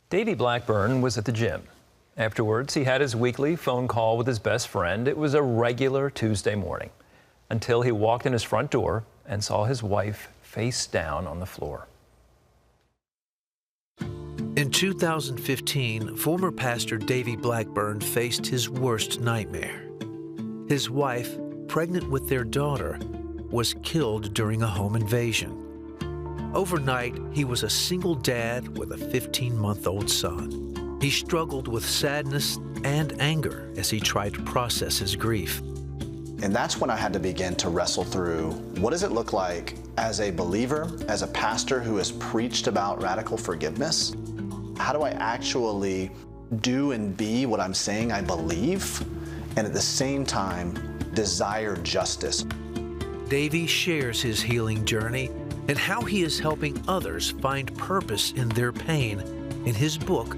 Davey Blackburn was at the gym. Afterwards, he had his weekly phone call with his best friend. It was a regular Tuesday morning until he walked in his front door and saw his wife face down on the floor. In 2015, former pastor Davey Blackburn faced his worst nightmare. His wife, pregnant with their daughter, was killed during a home invasion. Overnight, he was a single dad with a 15-month-old son. He struggled with sadness and anger as he tried to process his grief. And that's when I had to begin to wrestle through, what does it look like as a believer, as a pastor who has preached about radical forgiveness? How do I actually do and be what I'm saying I believe, and at the same time, desire justice? Davey shares his healing journey and how he is helping others find purpose in their pain in his book,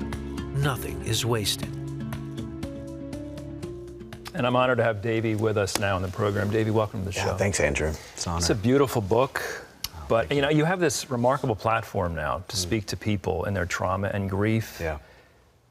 Nothing is Wasted. And I'm honored to have Davey with us now in the program. Davey, welcome to the show. Thanks, Andrew. It's an honor. It's a beautiful book, but you know, you have this remarkable platform now to speak to people in their trauma and grief,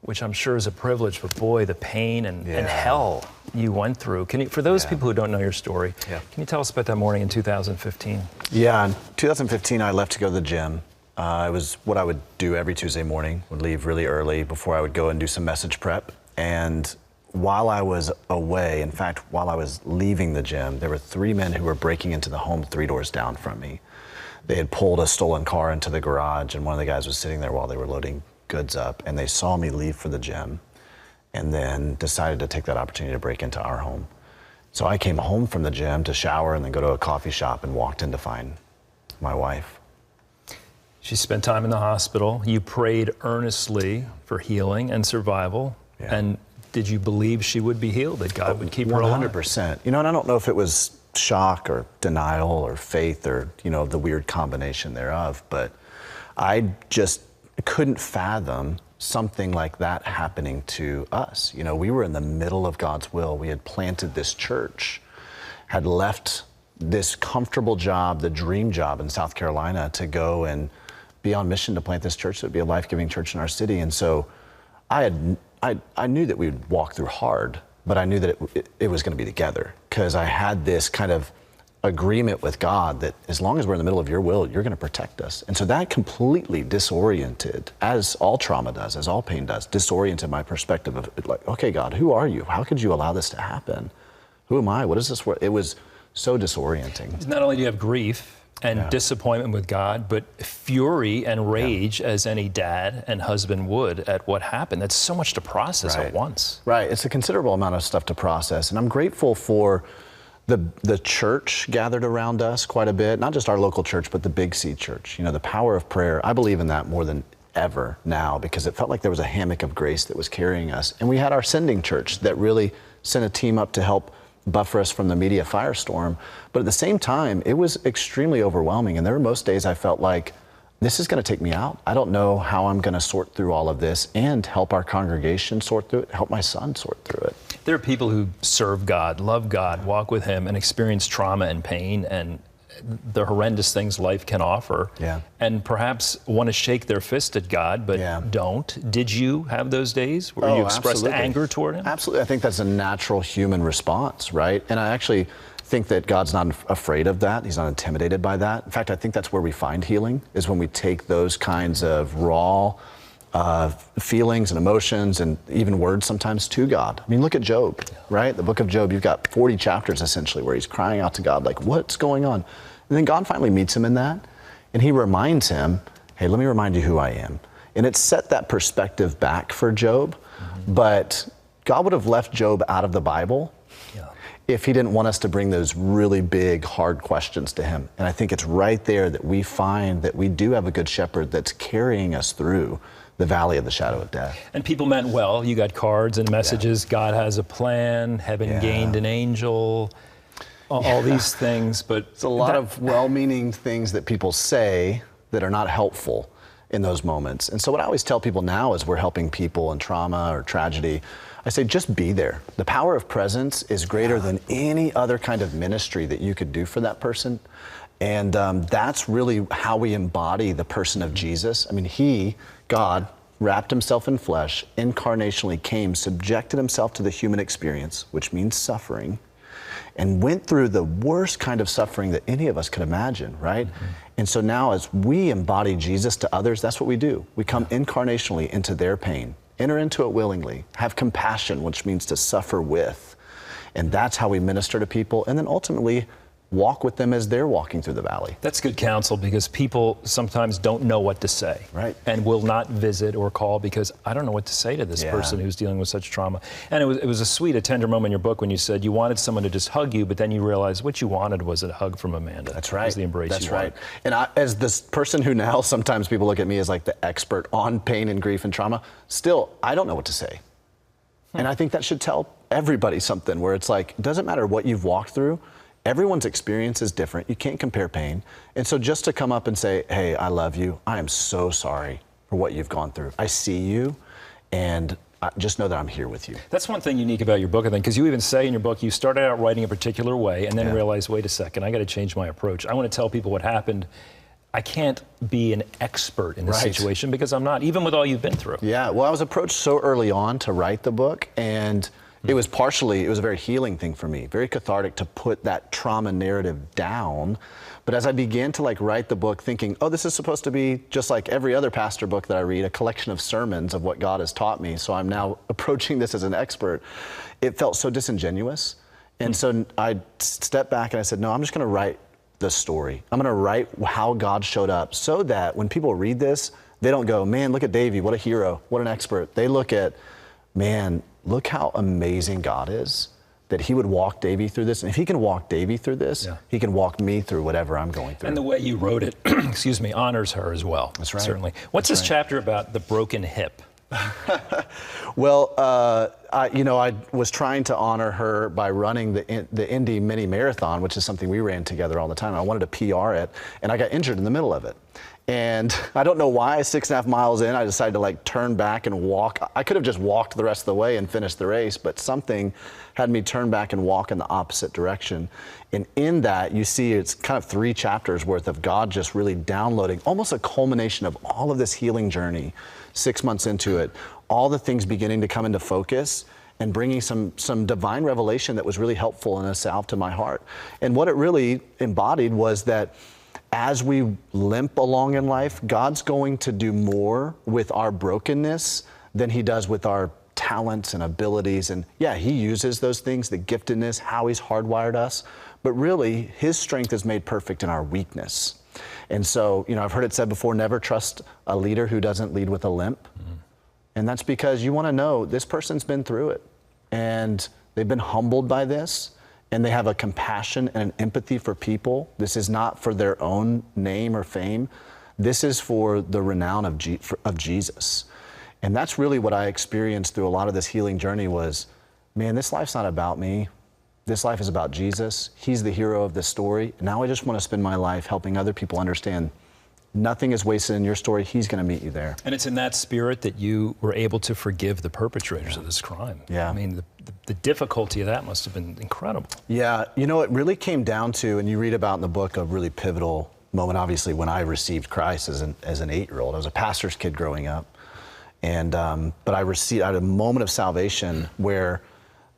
which I'm sure is a privilege, but boy, the pain and hell you went through. Can you, for those people who don't know your story, can you tell us about that morning in 2015? Yeah, in 2015, I left to go to the gym. It was what I would do every Tuesday morning, would leave really early before I would go and do some message prep. And while I was away, in fact, while I was leaving the gym, there were 3 men who were breaking into the home 3 doors down from me. They had pulled a stolen car into the garage, and one of the guys was sitting there while they were loading goods up, and they saw me leave for the gym and then decided to take that opportunity to break into our home. So I came home from the gym to shower and then go to a coffee shop and walked in to find my wife. She spent time in the hospital. You prayed earnestly for healing and survival. And did you believe she would be healed, that God would keep her alive? 100%. You know, and I don't know if it was shock or denial or faith or, you know, the weird combination thereof, but I just couldn't fathom something like that happening to us. You know, we were in the middle of God's will. We had planted this church, had left this comfortable job, the dream job in South Carolina, to go and be on mission to plant this church that would be a life-giving church in our city. And so I knew that we would walk through hard, but I knew that it was going to be together, because I had this kind of agreement with God that as long as we're in the middle of your will, you're going to protect us. And so that completely disoriented, as all trauma does, as all pain does, disoriented my perspective of like, okay, God, who are you? How could you allow this to happen? Who am I? What is this? It was so disorienting. Not only do you have grief and disappointment with God, but fury and rage as any dad and husband would at what happened. That's so much to process at once. Right, it's a considerable amount of stuff to process. And I'm grateful for the church gathered around us quite a bit, not just our local church, but the Big C church. You know, the power of prayer, I believe in that more than ever now, because it felt like there was a hammock of grace that was carrying us. And we had our sending church that really sent a team up to help buffer us from the media firestorm. But at the same time, it was extremely overwhelming. And there were most days I felt like, this is going to take me out. I don't know how I'm going to sort through all of this and help our congregation sort through it, help my son sort through it. There are people who serve God, love God, walk with Him, and experience trauma and pain and the horrendous things life can offer, and perhaps want to shake their fist at God, but don't. Did you have those days where you expressed anger toward Him? Absolutely. I think that's a natural human response, right? And I actually think that God's not afraid of that. He's not intimidated by that. In fact, I think that's where we find healing, is when we take those kinds of raw feelings and emotions and even words sometimes to God. I mean, look at Job, right? The book of Job, you've got 40 chapters essentially where he's crying out to God, like, what's going on? And then God finally meets him in that, and He reminds him, hey, let me remind you who I am. And it set that perspective back for Job, but God would have left Job out of the Bible if He didn't want us to bring those really big, hard questions to Him. And I think it's right there that we find that we do have a good shepherd that's carrying us through the valley of the shadow of death. And people meant well. You got cards and messages. God has a plan. Heaven gained an angel. All these things, but it's a lot of well-meaning things that people say that are not helpful in those moments. And so what I always tell people now is we're helping people in trauma or tragedy, I say just be there. The power of presence is greater than any other kind of ministry that you could do for that person. And that's really how we embody the person of Jesus. I mean, He, God, wrapped himself in flesh, incarnationally came, subjected himself to the human experience, which means suffering, and went through the worst kind of suffering that any of us could imagine, right? Mm-hmm. And so now as we embody Jesus to others, that's what we do. We come incarnationally into their pain, enter into it willingly, have compassion, which means to suffer with. And that's how we minister to people, and then ultimately walk with them as they're walking through the valley. That's good counsel, because people sometimes don't know what to say. Right. And will not visit or call because I don't know what to say to this person who's dealing with such trauma. And it was a sweet, a tender moment in your book when you said you wanted someone to just hug you, but then you realized what you wanted was a hug from Amanda. That's right. It was the embrace That's you right. wanted. And as this person who now sometimes people look at me as like the expert on pain and grief and trauma, still, I don't know what to say. And I think that should tell everybody something, where it's like, it doesn't matter what you've walked through, everyone's experience is different. You can't compare pain. And so just to come up and say, hey, I love you. I am so sorry for what you've gone through. I see you, and just know that I'm here with you. That's one thing unique about your book, I think, because you even say in your book, you started out writing a particular way and then realized, wait a second, I got to change my approach. I want to tell people what happened. I can't be an expert in this situation because I'm not, even with all you've been through. Yeah, well, I was approached so early on to write the book, and it was a very healing thing for me, very cathartic to put that trauma narrative down. But as I began to write the book thinking, oh, this is supposed to be just like every other pastor book that I read, a collection of sermons of what God has taught me. So I'm now approaching this as an expert. It felt so disingenuous. And so I stepped back and I said, no, I'm just going to write the story. I'm going to write how God showed up so that when people read this, they don't go, man, look at Davey, what a hero, what an expert. They look at, man, look how amazing God is, that he would walk Davey through this. And if he can walk Davey through this, he can walk me through whatever I'm going through. And the way you wrote it, excuse me, honors her as well. That's right. Certainly. What's this chapter about the broken hip? Well, I was trying to honor her by running the Indy Mini Marathon, which is something we ran together all the time. I wanted to PR it, and I got injured in the middle of it. And I don't know why, 6.5 miles in, I decided to turn back and walk. I could have just walked the rest of the way and finished the race, but something had me turn back and walk in the opposite direction. And in that, you see it's kind of 3 chapters worth of God just really downloading, almost a culmination of all of this healing journey, 6 months into it, all the things beginning to come into focus and bringing some divine revelation that was really helpful and a salve to my heart. And what it really embodied was that as we limp along in life, God's going to do more with our brokenness than he does with our talents and abilities. And yeah, he uses those things, the giftedness, how he's hardwired us, but really his strength is made perfect in our weakness. And so, I've heard it said before, never trust a leader who doesn't lead with a limp. Mm-hmm. And that's because you want to know this person's been through it and they've been humbled by this. And they have a compassion and an empathy for people. This is not for their own name or fame. This is for the renown of Jesus. And that's really what I experienced through a lot of this healing journey was, man, this life's not about me. This life is about Jesus. He's the hero of this story. And now I just want to spend my life helping other people understand nothing is wasted in your story. He's going to meet you there. And it's in that spirit that you were able to forgive the perpetrators of this crime. Yeah. I mean, the difficulty of that must have been incredible. Yeah. It really came down to, and you read about in the book, a really pivotal moment, obviously, when I received Christ as an 8-year-old. I was a pastor's kid growing up. And, but I had a moment of salvation where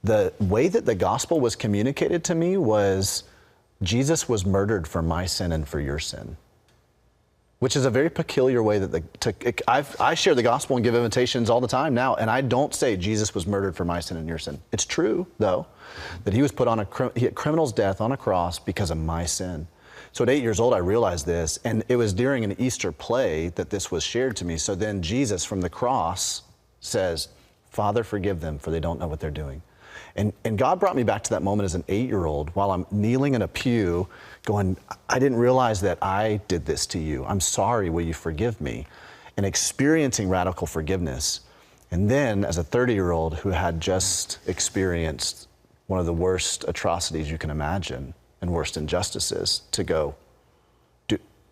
the way that the gospel was communicated to me was Jesus was murdered for my sin and for your sin. Which is a very peculiar way that I share the gospel and give invitations all the time now, and I don't say Jesus was murdered for my sin and your sin. It's true, though, that he was put on a criminal's death on a cross because of my sin. So at 8 years old, I realized this, and it was during an Easter play that this was shared to me. So then Jesus from the cross says, Father, forgive them, for they don't know what they're doing. And God brought me back to that moment as an 8-year-old while I'm kneeling in a pew going, I didn't realize that I did this to you. I'm sorry, will you forgive me? And experiencing radical forgiveness. And then as a 30-year-old who had just experienced one of the worst atrocities you can imagine and worst injustices, to go,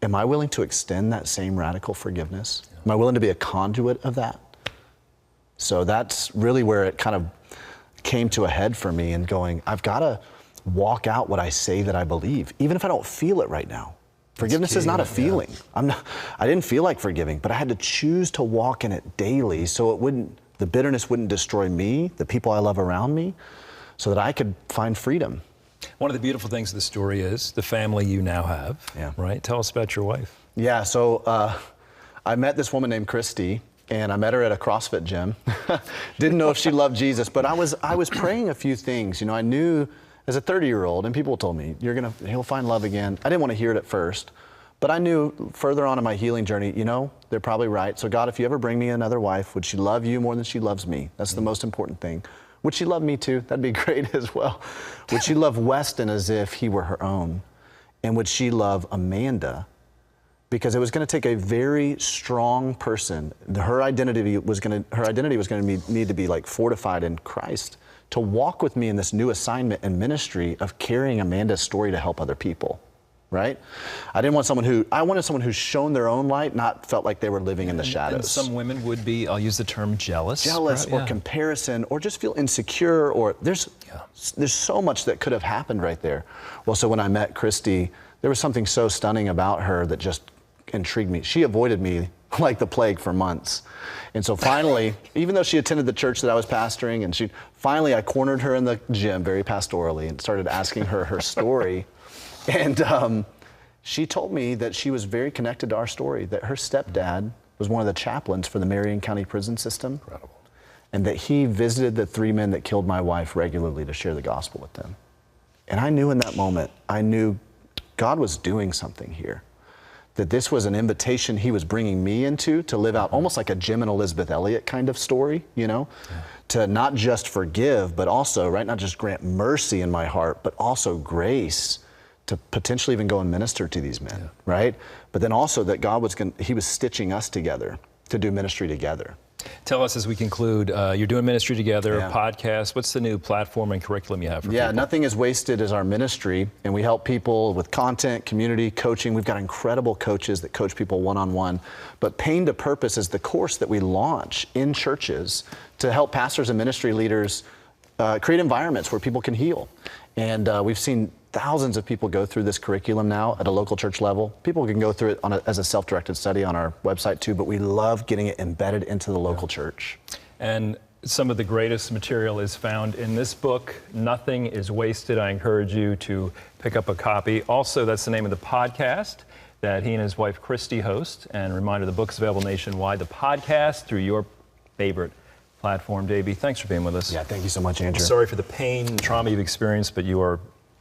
am I willing to extend that same radical forgiveness? Am I willing to be a conduit of that? So that's really where it kind of came to a head for me, and going, I've got to walk out what I say that I believe, even if I don't feel it right now. Forgiveness is not a feeling. I didn't feel like forgiving, but I had to choose to walk in it daily so the bitterness wouldn't destroy me, the people I love around me, so that I could find freedom. One of the beautiful things of the story is the family you now have, right? Tell us about your wife. Yeah, so I met this woman named Christy, and I met her at a CrossFit gym. Didn't know if she loved Jesus, but I was praying a few things. You know, I knew as a 30-year-old, and people told me, he'll find love again. I didn't want to hear it at first, but I knew further on in my healing journey, you know, they're probably right. So God, if you ever bring me another wife, would she love you more than she loves me? That's the most important thing. Would she love me too? That'd be great as well. Would she love Weston as if he were her own? And would she love Amanda? Because it was going to take a very strong person. Her identity was going to need to be like fortified in Christ to walk with me in this new assignment and ministry of carrying Amanda's story to help other people, right? I wanted someone who's shown their own light, not felt like they were living in the shadows. And some women would be, I'll use the term jealous. Jealous or comparison or just feel insecure or there's so much that could have happened right there. Well, so when I met Christy, there was something so stunning about her that just intrigued me. She avoided me like the plague for months. And so finally, even though she attended the church that I was pastoring, and finally I cornered her in the gym very pastorally and started asking her her story. And she told me that she was very connected to our story, that her stepdad was one of the chaplains for the Marion County prison system. Incredible. And that he visited the 3 men that killed my wife regularly to share the gospel with them. And I knew in that moment, I knew God was doing something here. That this was an invitation he was bringing me into to live out almost like a Jim and Elizabeth Elliot kind of story, you know, to not just forgive, but also, right, not just grant mercy in my heart, but also grace to potentially even go and minister to these men, right? But then also that God he was stitching us together to do ministry together. Tell us as we conclude, you're doing ministry together, podcast. What's the new platform and curriculum you have for people? Nothing is wasted is our ministry, and we help people with content, community, coaching. We've got incredible coaches that coach people one-on-one. But Pain to Purpose is the course that we launch in churches to help pastors and ministry leaders create environments where people can heal. And we've seen thousands of people go through this curriculum now at a local church level. People can go through it as a self-directed study on our website too, but we love getting it embedded into the local church. And some of the greatest material is found in this book, Nothing is Wasted. I encourage you to pick up a copy. Also, that's the name of the podcast that he and his wife Christy host. And a reminder, the book's available nationwide. The podcast through your favorite platform. Davey, thanks for being with us. Yeah, thank you so much, Andrew. Sorry for the pain and trauma you've experienced, but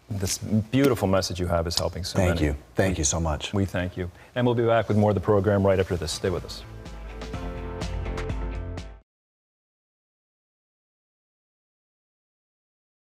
this beautiful message you have is helping so many. Thank you. Thank you so much. We thank you. And we'll be back with more of the program right after this. Stay with us.